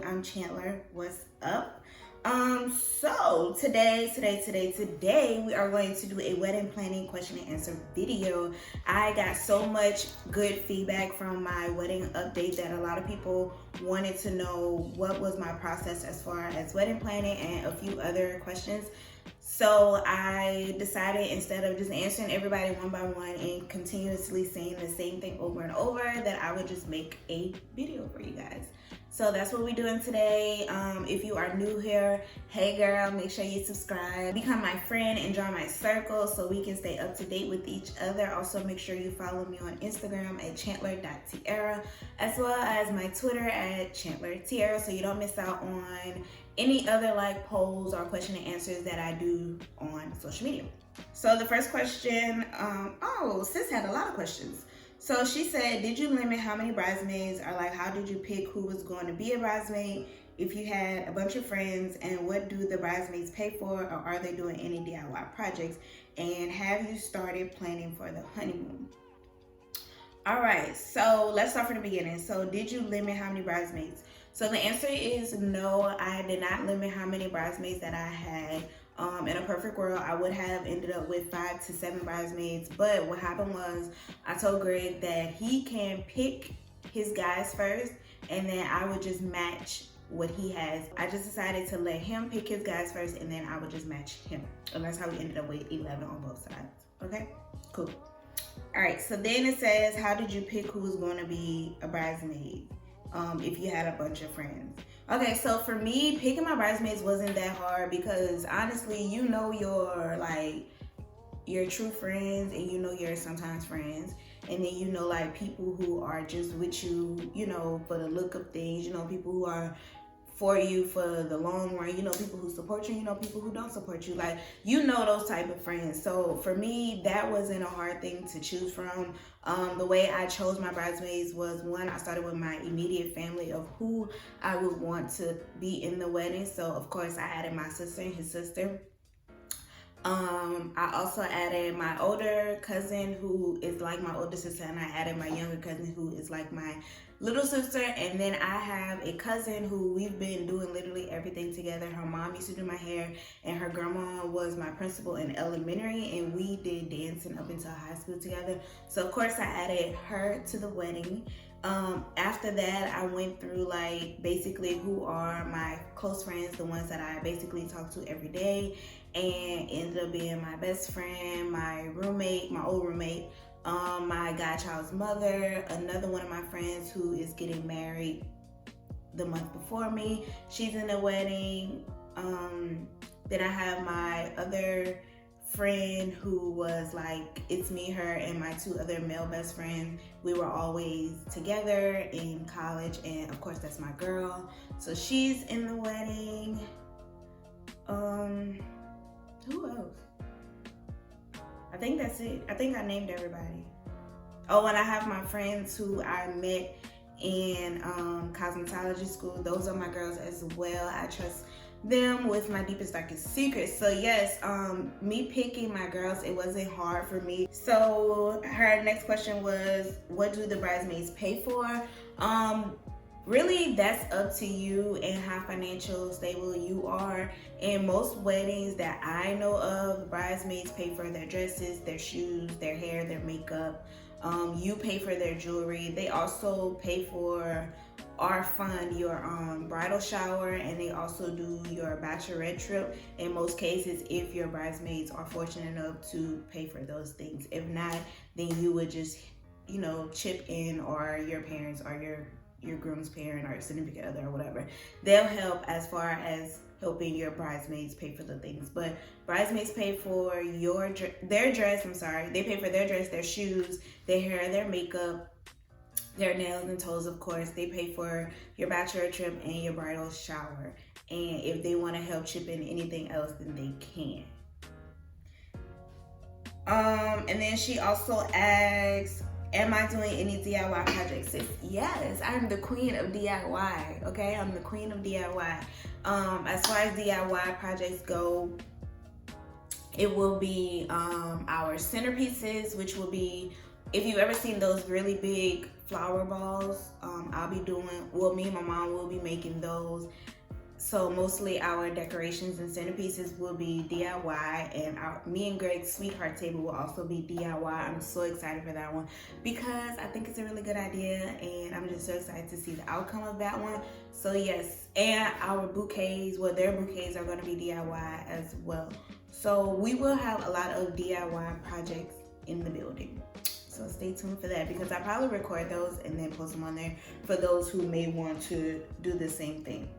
I'm Chantler. What's up? So today we are going to do a wedding planning question and answer video. I got so much good feedback from my wedding update that a lot of people wanted to know what was my process as far as wedding planning and a few other questions. So I decided, instead of just answering everybody one by one and continuously saying the same thing over and over, that I would just make a video for you guys. So that's what we're doing today. If you are new here, hey girl, make sure you subscribe, become my friend, and join my circle so we can stay up to date with each other. Also, make sure you follow me on Instagram at Chantler.Tiara, as well as my Twitter at Chantler Tiara, so you don't miss out on any other polls or question and answers that I do on social media. So the first question, sis had a lot of questions. So she said, did you limit how many bridesmaids, or how did you pick who was going to be a bridesmaid if you had a bunch of friends, and what do the bridesmaids pay for, or are they doing any DIY projects, and have you started planning for the honeymoon? All right, so let's start from the beginning. So did you limit how many bridesmaids? So the answer is no, I did not limit how many bridesmaids that I had. In a perfect world, I would have ended up with 5 to 7 bridesmaids. But what happened was, I told Greg that he can pick his guys first, and then I would just match what he has. I just decided to let him pick his guys first, and then I would just match him. And that's how we ended up with 11 on both sides. Okay, cool. All right, so then it says, how did you pick who was going to be a bridesmaid if you had a bunch of friends? Okay, so for me, picking my bridesmaids wasn't that hard, because honestly, you know your true friends, and you know your sometimes friends, and then you know people who are just with you, for the look of things, people who are for you for the long run, people who support you, people who don't support you, those type of friends. So for me, that wasn't a hard thing to choose from. The way I chose my bridesmaids was, one, I started with my immediate family of who I would want to be in the wedding. So of course I added my sister and his sister. I also added my older cousin, who is like my older sister, and I added my younger cousin, who is like my little sister. And then I have a cousin who we've been doing literally everything together. Her mom used to do my hair, and her grandma was my principal in elementary, and we did dancing up until high school together. So of course I added her to the wedding. After that, I went through basically who are my close friends, the ones that I basically talk to every day, and ended up being my best friend, my roommate, my old roommate, my godchild's mother, another one of my friends who is getting married the month before me. She's in the wedding. Then I have my other friend who was it's me, her, and my 2 other male best friends. We were always together in college, and of course that's my girl, so she's in the wedding. Who else? I think that's it. I think I named everybody. Oh, and I have my friends who I met in cosmetology school. Those are my girls as well. I trust them with my deepest, darkest secrets. So yes, me picking my girls, it wasn't hard for me. So her next question was, what do the bridesmaids pay for? Really, that's up to you and how financial stable you are. In most weddings that I know of, bridesmaids pay for their dresses, their shoes, their hair, their makeup. You pay for their jewelry. They also pay for or fund your bridal shower, and they also do your bachelorette trip in most cases, if your bridesmaids are fortunate enough to pay for those things. If not, then you would just chip in, or your parents, or your groom's parent, or significant other, or whatever, they'll help as far as helping your bridesmaids pay for the things. But bridesmaids pay for their dress, they pay for their dress, their shoes, their hair, their makeup, their nails and toes, of course. They pay for your bachelor trip and your bridal shower. And if they want to help chip in anything else, then they can. And then she also asks, am I doing any DIY projects? Yes, I'm the queen of DIY, okay? I'm the queen of DIY. As far as DIY projects go, it will be our centerpieces, which will be if you've ever seen those really big flower balls, I'll be doing, well, me and my mom will be making those. So mostly our decorations and centerpieces will be DIY, and me and Greg's sweetheart table will also be DIY. I'm so excited for that one because I think it's a really good idea, and I'm just so excited to see the outcome of that one. So yes, and our bouquets, well, their bouquets are going to be DIY as well. So we will have a lot of DIY projects in the building. So stay tuned for that because I probably record those and then post them on there for those who may want to do the same thing.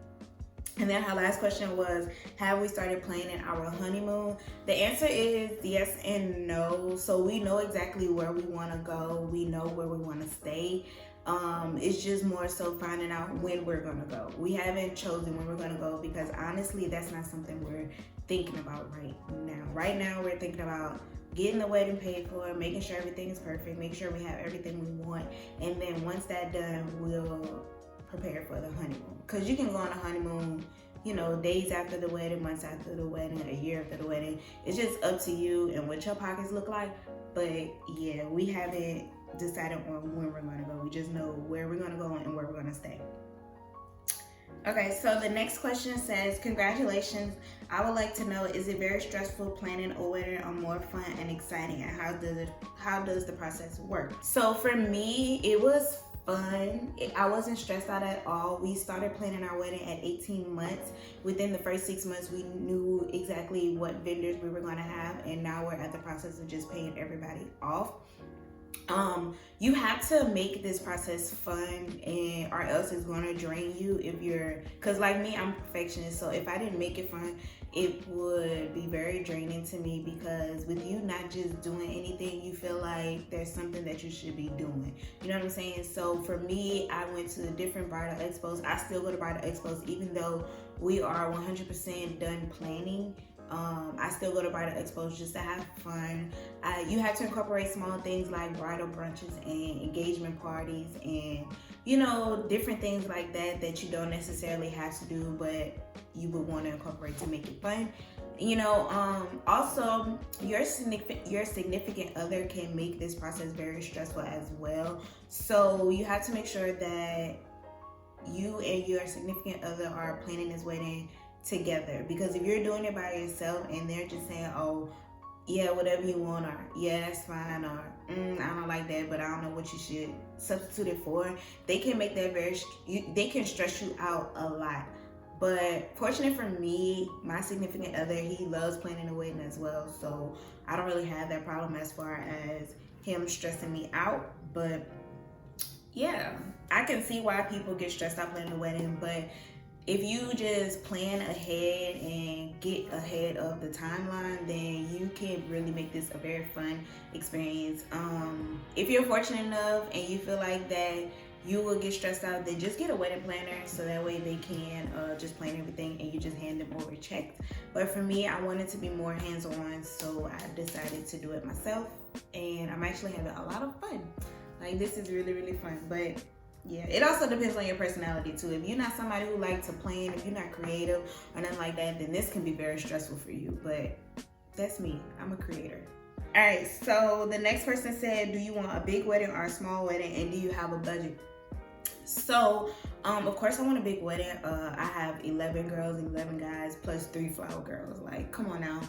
And then her last question was, have we started planning our honeymoon? The answer is yes and no. So we know exactly where we want to go. We know where we want to stay. It's just more so finding out when we're going to go. We haven't chosen when we're going to go because honestly, that's not something we're thinking about right now. Right now, we're thinking about getting the wedding paid for, making sure everything is perfect, make sure we have everything we want. And then once that's done, we'll prepare for the honeymoon, because you can go on a honeymoon, you know, days after the wedding, months after the wedding, a year after the wedding. It's just up to you and what your pockets look like. But yeah, we haven't decided on when we're going to go. We just know where we're going to go and where we're going to stay. Okay, so the next question says, congratulations. I would like to know, is it very stressful planning a wedding or more fun and exciting, and how does the process work? So for me, it was fun. I wasn't stressed out at all. We started planning our wedding at 18 months. Within the first 6 months, we knew exactly what vendors we were going to have, and now we're at the process of just paying everybody off. You have to make this process fun, and or else it's going to drain you if you're, because like me, I'm a perfectionist, so if I didn't make it fun, it would be very draining to me, because with you not just doing anything, you feel like there's something that you should be doing. You know what I'm saying? So for me, I went to different bridal expos. I still go to bridal expos even though we are 100% done planning. I still go to bridal expos just to have fun. You have to incorporate small things like bridal brunches and engagement parties and, you know, different things like that that you don't necessarily have to do, but you would want to incorporate to make it fun. You know, also your significant other can make this process very stressful as well. So you have to make sure that you and your significant other are planning this wedding together, because if you're doing it by yourself and they're just saying, oh yeah, whatever you want, or yeah, that's fine, or I don't like that, but I don't know what you should substitute it for, they can make that they can stress you out a lot. But fortunate for me, my significant other, he loves planning a wedding as well, so I don't really have that problem as far as him stressing me out. But yeah, I can see why people get stressed out planning a wedding, but if you just plan ahead and get ahead of the timeline, then you can really make this a very fun experience. If you're fortunate enough and you feel like that you will get stressed out, then just get a wedding planner so that way they can just plan everything and you just hand them over checked. But for me, I wanted to be more hands-on, so I decided to do it myself, and I'm actually having a lot of fun. Like, this is really, really fun. But yeah, it also depends on your personality too. If you're not somebody who likes to plan, if you're not creative or nothing like that, then this can be very stressful for you. But that's me. I'm a creator. All right, so the next person said, do you want a big wedding or a small wedding, and do you have a budget? So, of course I want a big wedding. I have 11 girls and 11 guys plus 3 flower girls. Like, come on now.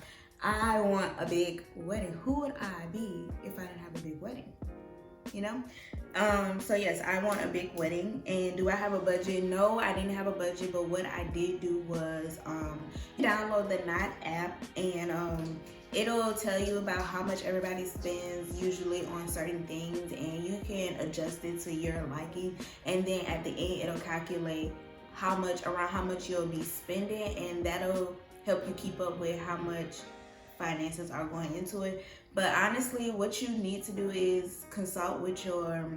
I want a big wedding. Who would I be if I didn't have a big wedding? You know? So yes, I want a big wedding. And do I have a budget? No, I didn't have a budget, but what I did do was download the Knot app, and it'll tell you about how much everybody spends usually on certain things, and you can adjust it to your liking, and then at the end it'll calculate around how much you'll be spending, and that'll help you keep up with how much finances are going into it. But honestly, what you need to do is consult with your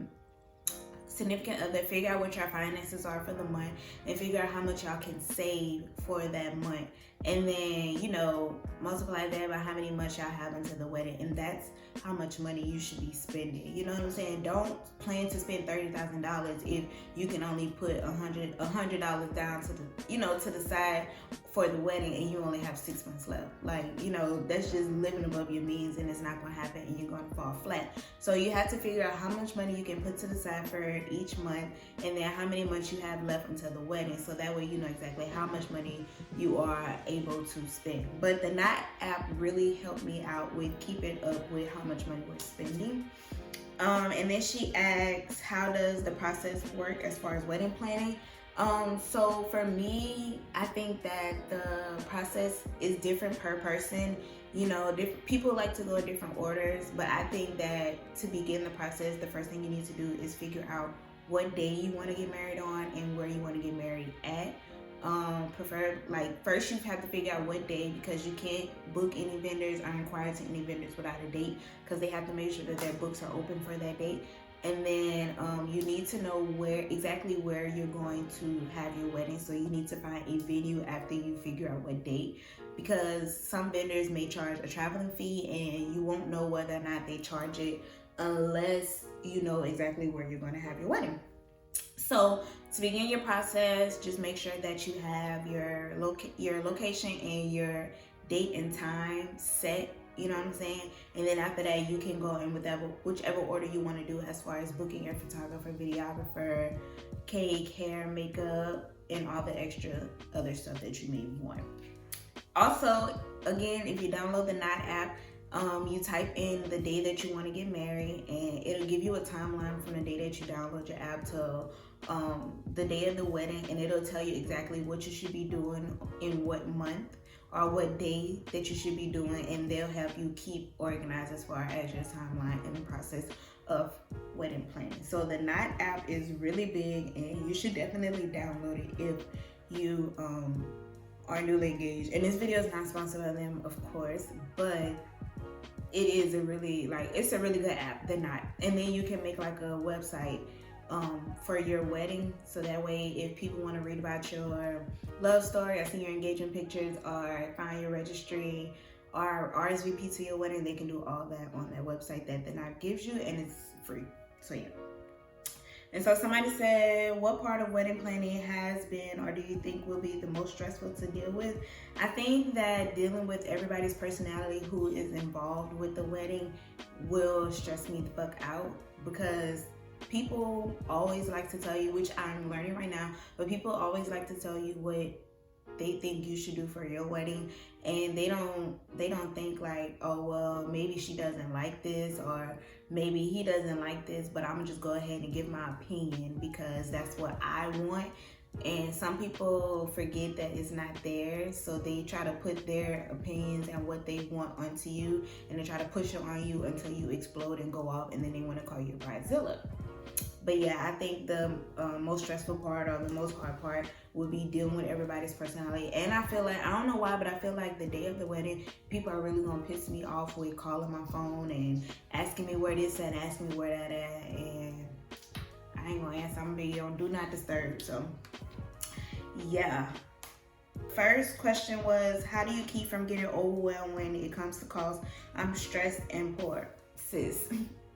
significant other, figure out what your finances are for the month, and figure out how much y'all can save for that month, and then, you know, multiply that by how many months y'all have into the wedding, and that's how much money you should be spending. You know what I'm saying? Don't plan to spend $30,000 if you can only put $100 down to the, you know, to the side for the wedding and you only have 6 months left. Like, you know, that's just living above your means, and it's not going to happen, and you're going to fall flat. So you have to figure out how much money you can put to the side for each month, and then how many months you have left until the wedding. So that way you know exactly how much money you are able to spend. But the Knot app really helped me out with keeping up with how much money we're spending. And then she asks, how does the process work as far as wedding planning? So for me, I think that the process is different per person. You know, people like to go in different orders, but I think that to begin the process, the first thing you need to do is figure out what day you want to get married on and where you want to get married at. First you have to figure out what day, because you can't book any vendors or inquire to any vendors without a date, because they have to make sure that their books are open for that date. And then you need to know exactly where you're going to have your wedding. So you need to find a venue after you figure out what date, because some vendors may charge a traveling fee and you won't know whether or not they charge it unless you know exactly where you're going to have your wedding. So to begin your process, just make sure that you have your location and your date and time set. You know what I'm saying? And then after that, you can go in whichever order you want to do as far as booking your photographer, videographer, cake, hair, makeup, and all the extra other stuff that you may want. Also, again, if you download the Knot app, you type in the day that you want to get married, and it'll give you a timeline from the day that you download your app till the day of the wedding, and it'll tell you exactly what you should be doing in what month or what day that you should be doing, and they'll help you keep organized as far as your timeline and the process of wedding planning. So the Knot app is really big, and you should definitely download it if you are newly engaged. And this video is not sponsored by them, of course, but it is it's a really good app, the Knot. And then you can make like a website for your wedding, so that way if people want to read about your love story or see your engagement pictures or find your registry or RSVP to your wedding, they can do all that on that website that the Knot gives you, and it's free. So yeah. And so somebody said, what part of wedding planning has been or do you think will be the most stressful to deal with? I think that dealing with everybody's personality who is involved with the wedding will stress me the fuck out, because people always like to tell you, which I'm learning right now, but people always like to tell you what they think you should do for your wedding, and they don't think like, oh well, maybe she doesn't like this, or maybe he doesn't like this, but I'm gonna just go ahead and give my opinion because that's what I want. And some people forget that it's not theirs, so they try to put their opinions and what they want onto you, and they try to push it on you until you explode and go off, and then they want to call you a bridezilla. But yeah, I think the most stressful part or the most hard part would be dealing with everybody's personality. And I feel like, I don't know why, but I feel like the day of the wedding, people are really gonna piss me off with calling my phone and asking me where this at, asking me where that at, and I ain't gonna answer. I'm gonna be on do not disturb. So yeah. First question was, how do you keep from getting overwhelmed when it comes to costs? I'm stressed and poor. Sis,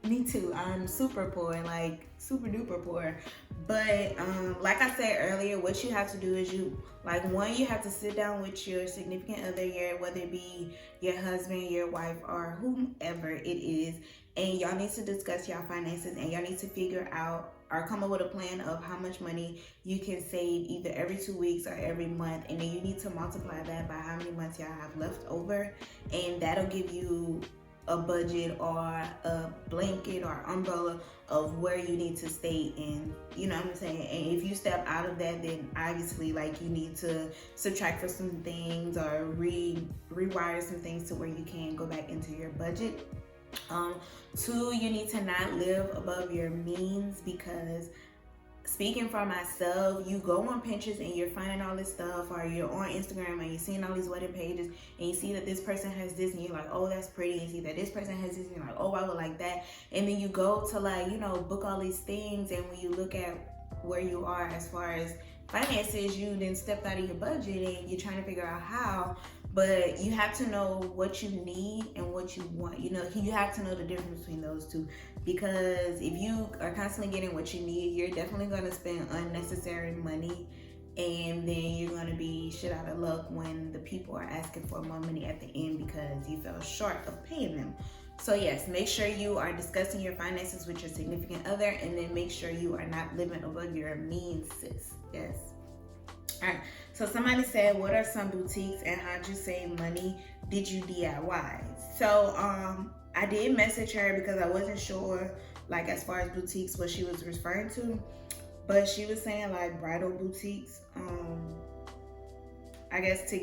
me too. I'm super poor, like super duper poor. But like I said earlier, what you have to do is you have to sit down with your significant other, whether it be your husband, your wife, or whomever it is, and y'all need to discuss your finances, and y'all need to figure out or come up with a plan of how much money you can save either every 2 weeks or every month, and then you need to multiply that by how many months y'all have left over, and that'll give you a budget or a blanket or umbrella of where you need to stay in, you know what I'm saying? And if you step out of that, then obviously like you need to subtract for some things or rewire some things to where you can go back into your budget. 2, you need to not live above your means, because speaking for myself, you go on Pinterest and you're finding all this stuff, or you're on Instagram and you're seeing all these wedding pages and you see that this person has this and you're like, oh, that's pretty, and you see that this person has this and you're like, oh, I would like that, and then you go to like, you know, book all these things, and when you look at where you are as far as finances, you then stepped out of your budget and you're trying to figure out how. But you have to know what you need and what you want. You know, you have to know the difference between those two, because if you are constantly getting what you need, you're definitely going to spend unnecessary money, and then you're going to be be shit out of luck when the people are asking for more money at the end because you fell short of paying them. So yes, make sure you are discussing your finances with your significant other, and then make sure you are not living above your means, sis. Yes. All right. So somebody said, what are some boutiques and how'd you save money? Did you DIY? So I did message her because I wasn't sure, like, as far as boutiques, what she was referring to, but she was saying like bridal boutiques. I guess to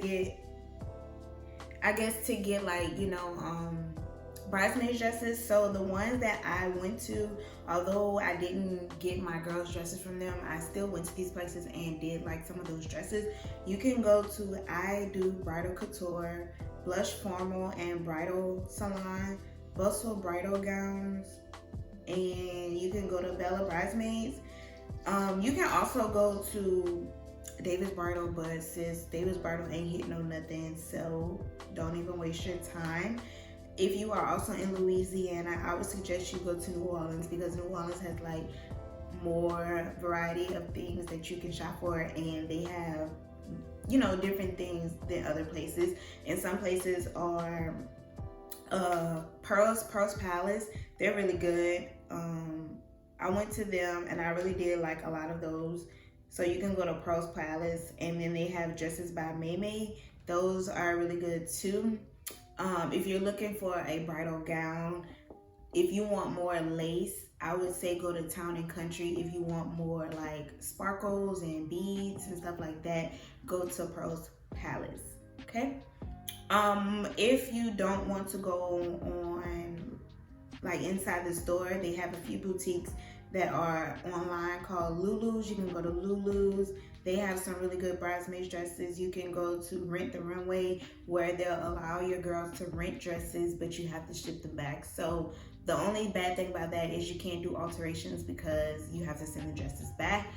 get like, you know, bridesmaid dresses. So the ones that I went to, although I didn't get my girls dresses from them, I still went to these places and did like some of those dresses. You can go to I Do Bridal Couture, Blush Formal, and Bridal Salon, Bustle Bridal Gowns, and you can go to Bella Bridesmaids. You can also go to Davis Bridal, but sis, Davis Bridal ain't hitting no nothing, so don't even waste your time. If you are also in Louisiana, I would suggest you go to New Orleans, because New Orleans has like more variety of things that you can shop for, and they have, you know, different things than other places. And some places are Pearls Palace. They're really good. I went to them and I really did like a lot of those. So you can go to Pearls Palace, and then they have Dresses by May. Those are really good too. If you're looking for a bridal gown, if you want more lace, I would say go to Town and Country. If you want more like sparkles and beads and stuff like that, go to Pearls Palace. Okay. If you don't want to go on like inside the store, they have a few boutiques that are online called Lulu's. You can go to Lulu's. They have some really good bridesmaid dresses. You can go to Rent the Runway, where they'll allow your girls to rent dresses, but you have to ship them back. So the only bad thing about that is you can't do alterations because you have to send the dresses back.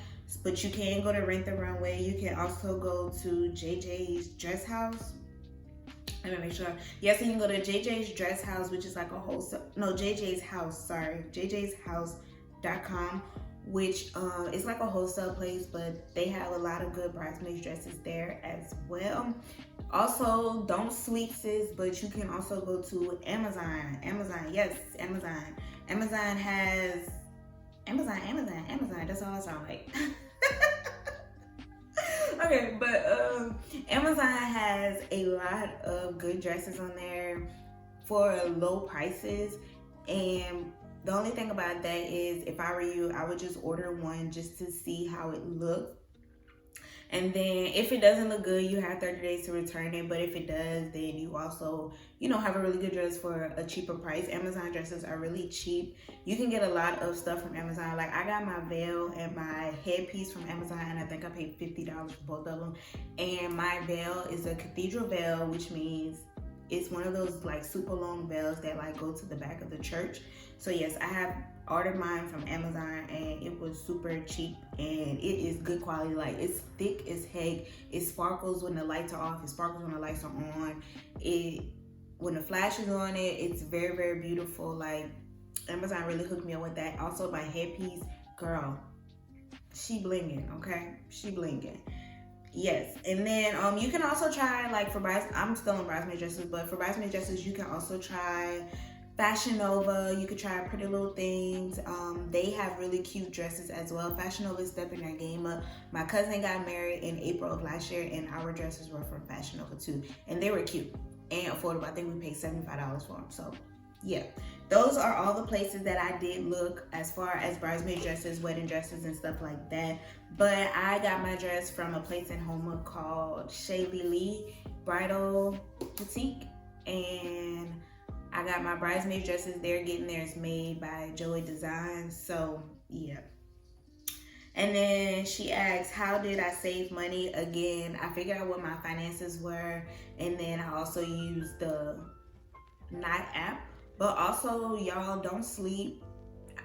But you can go to Rent the Runway. You can also go to JJ's Dress House. Let me make sure. Yes, you can go to JJ's Dress House, which is like a wholesale, no, JJ's House, sorry, jjshouse.com, which is like a wholesale place, but they have a lot of good bridesmaid dresses there as well. Also, don't sleep, sis, but you can also go to Amazon. Yes, Amazon. Amazon has Amazon. That's all I sound like. Okay, but Amazon has a lot of good dresses on there for low prices, and the only thing about that is, if I were you, I would just order one just to see how it looks. And then if it doesn't look good, you have 30 days to return it. But if it does, then you also, you know, have a really good dress for a cheaper price. Amazon dresses are really cheap. You can get a lot of stuff from Amazon. Like, I got my veil and my headpiece from Amazon, and I think I paid $50 for both of them. And my veil is a cathedral veil, which means it's one of those like super long veils that like go to the back of the church. So yes, I have ordered mine from Amazon, and it was super cheap, and it is good quality. Like, it's thick as heck. It sparkles when the lights are off. It sparkles when the lights are on. When the flash is on it, it's very, very beautiful. Like, Amazon really hooked me up with that. Also, my headpiece, girl, she blinging, okay? She blinging. Yes, and then you can also try, like, for I'm still in bridesmaid dresses, but for bridesmaid dresses, you can also try Fashion Nova. You could try Pretty Little Things. They have really cute dresses as well. Fashion Nova is stepping their game up. My cousin got married in April of last year, and our dresses were from Fashion Nova too, and they were cute and affordable. I think we paid $75 for them. So yeah, those are all the places that I did look as far as bridesmaid dresses, wedding dresses, and stuff like that. But I got my dress from a place in Houma called Shaylee Lee Bridal Boutique, and I got my bridesmaid dresses there, getting theirs made by Joey Designs. So yeah. And then she asks, how did I save money? Again, I figured out what my finances were, and then I also used the Knot app. But also, y'all, don't sleep.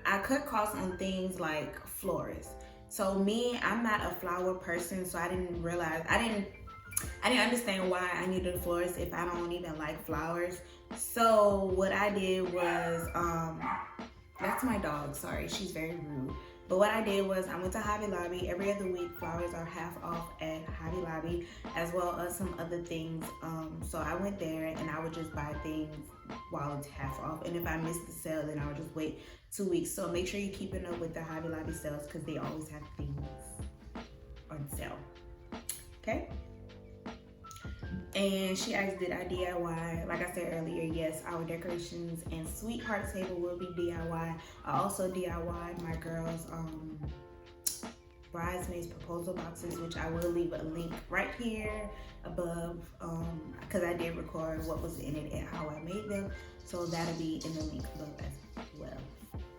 I cut costs on things like florists. So me, I'm not a flower person, so I didn't realize, I didn't understand why I needed a florist if I don't even like flowers. So what I did was, that's my dog, sorry, she's very rude. But what I did was I went to Hobby Lobby. Every other week, flowers are half off at Hobby Lobby, as well as some other things. So I went there and I would just buy things while it's half off. And if I missed the sale, then I would just wait 2 weeks. So make sure you're keeping up with the Hobby Lobby sales because they always have things on sale. Okay? And she asked, did I DIY? Like I said earlier, yes, our decorations and sweetheart table will be DIY. I also DIY'd my girls' bridesmaids proposal boxes, which I will leave a link right here above, because I did record what was in it and how I made them. So that'll be in the link above as well.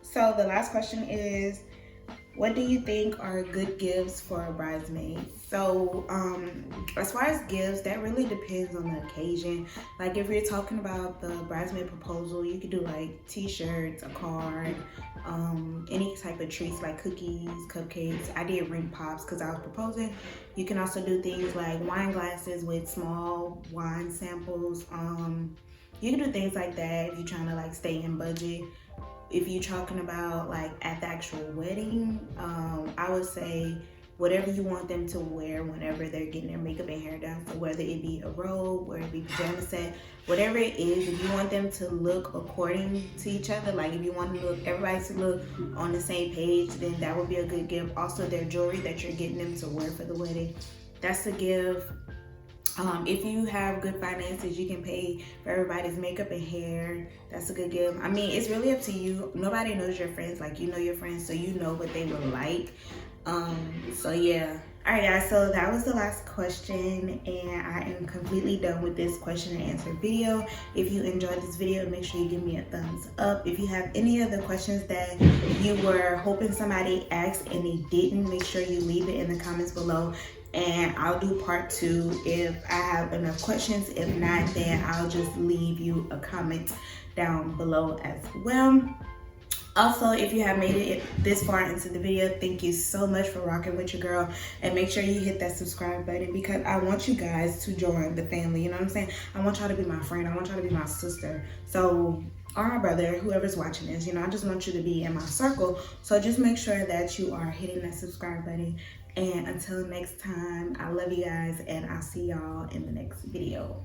So the last question is, what do you think are good gifts for a bridesmaid? So as far as gifts, that really depends on the occasion. Like if you're talking about the bridesmaid proposal, you could do like t-shirts, a card, any type of treats like cookies, cupcakes. I did ring pops because I was proposing. You can also do things like wine glasses with small wine samples. You can do things like that if you're trying to like stay in budget. If you're talking about like at the actual wedding, I would say whatever you want them to wear whenever they're getting their makeup and hair done. So whether it be a robe, whether it be pajama set, whatever it is, if you want them to look according to each other, like if you want everybody to look on the same page, then that would be a good gift. Also their jewelry that you're getting them to wear for the wedding, that's a gift. If you have good finances, you can pay for everybody's makeup and hair. That's a good gift. I mean, it's really up to you. Nobody knows your friends like you know your friends, so you know what they would like. So yeah. All right, guys, so that was the last question, and I am completely done with this question and answer video. If you enjoyed this video, make sure you give me a thumbs up. If you have any other questions that you were hoping somebody asked and they didn't, make sure you leave it in the comments below. And I'll do part 2 if I have enough questions. If not, then I'll just leave you a comment down below as well. Also, if you have made it this far into the video, thank you so much for rocking with your girl. And make sure you hit that subscribe button because I want you guys to join the family. You know what I'm saying? I want y'all to be my friend. I want y'all to be my sister. So, or my brother, whoever's watching this, you know, I just want you to be in my circle. So just make sure that you are hitting that subscribe button. And until next time, I love you guys and I'll see y'all in the next video.